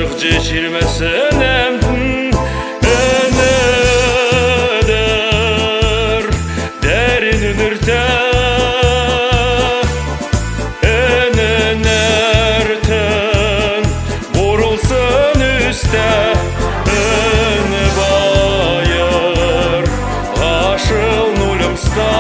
ırk geçirmesin emdin Enedir derin ünürte Enenerten vurulsun üste Ene bayır aşıl nulumsta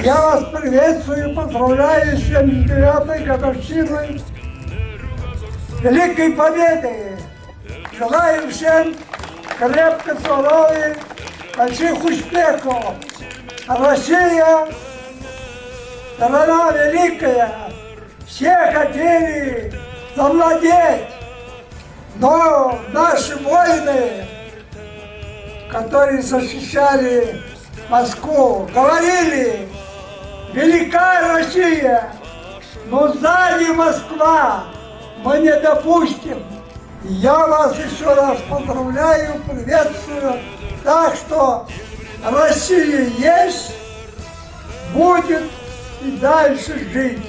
Я вас приветствую, поздравляю с 79-й годовщиной Великой Победы. Желаю всем крепкого здоровья, больших успехов. Россия страна великая, все хотели завладеть, но наши воины, которые защищали Москву, говорили: велика Россия, но сзади Москва, мы не допустим. Я вас еще раз поздравляю, приветствую. Так что Россия есть, будет и дальше жить.